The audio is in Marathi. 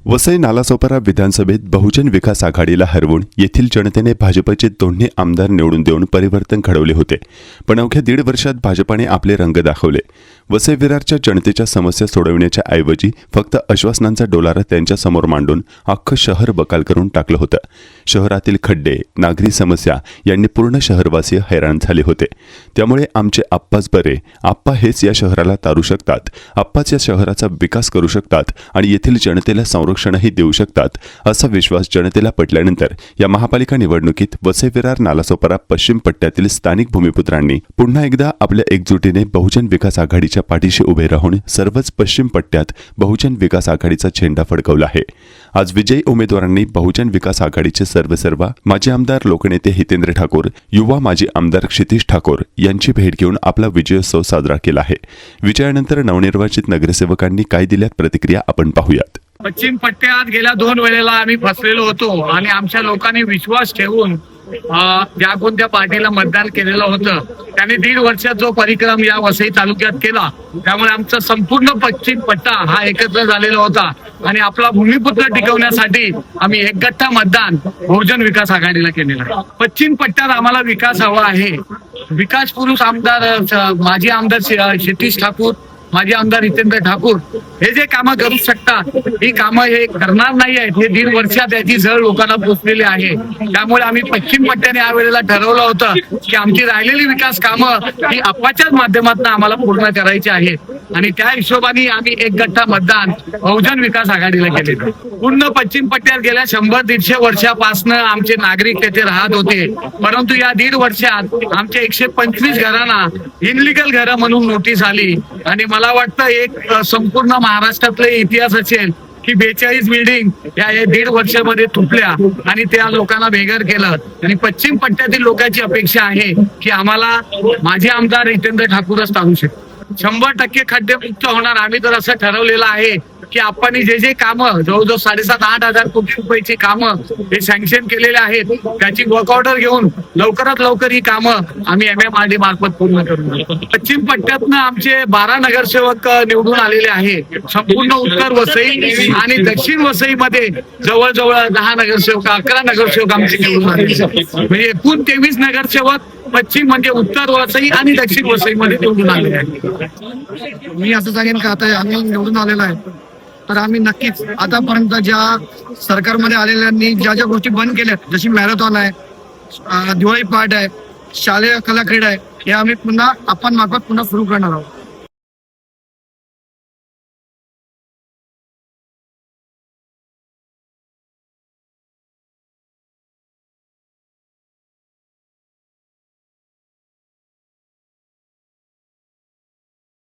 वसई नालासोपारा विधानसभेत बहुजन विकास आघाडीला हरवून येथील जनतेने भाजपचे दोन्ही आमदार निवडून देऊन परिवर्तन घडवले होते. पण अवघ्या 1.5 वर्षात भाजपाने आपले रंग दाखवले. वसई विरारच्या जनतेच्या समस्या सोडवण्याच्या ऐवजी फक्त आश्वासनांचा डोलारा त्यांच्यासमोर मांडून अख्खं शहर बकाल करून टाकलं होतं. शहरातील खड्डे, नागरी समस्या यांनी पूर्ण शहरवासीय हैराण झाले होते. त्यामुळे आमचे आप्पाच बरे, आप्पा हेच या शहराला तारू शकतात, आप्पाच या शहराचा विकास करू शकतात आणि येथील जनतेला संरक्षणही देऊ शकतात असा विश्वास जनतेला पटल्यानंतर या महापालिका निवडणुकीत वसई विरार नालासोपारा पश्चिम पट्ट्यातील स्थानिक भूमिपुत्रांनी पुन्हा एकदा आपल्या एकजुटीने बहुजन विकास आघाडीच्या पाठीशी उभे राहून सर्वच पश्चिम पट्ट्यात बहुजन विकास आघाडीचा झेंडा फडकवला आहे. आज विजयी उमेदवारांनी बहुजन विकास आघाडीचे सर्वेसर्वा माजी आमदार लोकनेते हितेंद्र ठाकूर, युवा माजी आमदार क्षितिज ठाकूर यांची भेट घेऊन आपला विजयोत्सव साजरा केला आहे. विजयानंतर नवनिर्वाचित नगरसेवकांनी काय दिल्यात प्रतिक्रिया आपण पाहूयात. पश्चिम पट्ट्यात गेल्या 2 वेळेला आम्ही फसलेलो होतो आणि आमच्या लोकांनी विश्वास ठेवून ज्या कोणत्या पार्टीला मतदान केलेलं होतं त्यांनी 1.5 वर्षात जो परिक्रम या वसई तालुक्यात केला, त्यामुळे आमचा संपूर्ण पश्चिम पट्टा हा एकत्र झालेला होता आणि आपला भूमिपुत्र टिकवण्यासाठी आम्ही एकगठ्ठा मतदान बहुजन विकास आघाडीला केलेलं आहे. पश्चिम पट्ट्यात आम्हाला विकास हवा आहे. विकास पुरुष आमदार माजी आमदार क्षितिज ठाकूर, माजी आमदार हितेंद्र ठाकूर हे जे कामं करू शकतात ही कामं हे करणार नाही आहेत. हे 1.5 वर्षात याची झळ लोकांना पोचलेली आहे. त्यामुळे आम्ही पश्चिम पट्ट्याने या वेळेला ठरवलं होतं की आमची राहिलेली विकास कामं ही आप्पाच्याच माध्यमातून आम्हाला पूर्ण करायची आहेत आणि त्या हिशोबाने आम्ही एकगठ्ठा मतदान बहुजन विकास आघाडीला केले. पूर्ण पश्चिम पट्ट्यात गेल्या 100-150 वर्षापासून आमचे नागरिक तेथे राहत होते, परंतु या 1.5 वर्षात आमच्या 125 घरांना इनलिगल घरं म्हणून नोटीस आली आणि मला वाटतं एक संपूर्ण महाराष्ट्रातला इतिहास असेल की 42 बिल्डिंग या 1.5 वर्षामध्ये तुटल्या आणि त्या लोकांना बेघर केलं. आणि पश्चिम पट्ट्यातील लोकांची अपेक्षा आहे की आम्हाला माझे आमदार हितेंद्र ठाकूरच टाळू शकतात. 100% खड्डे मुक्त होणार. आम्ही तर असं ठरवलेलं आहे की आपण जे कामं जवळजवळ 7,500-8,000 हजार कोटी रुपयाची कामं हे सँक्शन केलेले आहेत त्याची वर्क ऑर्डर घेऊन लवकरात लवकर ही कामं आम्ही MMRD मार्फत पूर्ण करू. पश्चिम पट्ट्यातनं आमचे 12 नगरसेवक निवडून आलेले आहेत. संपूर्ण उत्तर वसई आणि दक्षिण वसईमध्ये जवळजवळ 10 नगरसेवक 11 नगरसेवक आमचे निवडून आलेले म्हणजे एकूण 23 नगरसेवक पश्चिम म्हणजे उत्तर वसई आणि दक्षिण वसईमध्ये निवडून आलेले आहेत. मी असं सांगेन का आता आम्ही निवडून आलेलो आहे तर आम्ही नक्कीच आतापर्यंत ज्या सरकारमध्ये आलेल्यांनी ज्या गोष्टी बंद केल्यात, जशी मॅरेथॉन आहे, दिवाळी पाठ आहे, शालेय कला क्रीडा आहे, हे आम्ही पुन्हा आपण मार्फत पुन्हा सुरू करणार आहोत.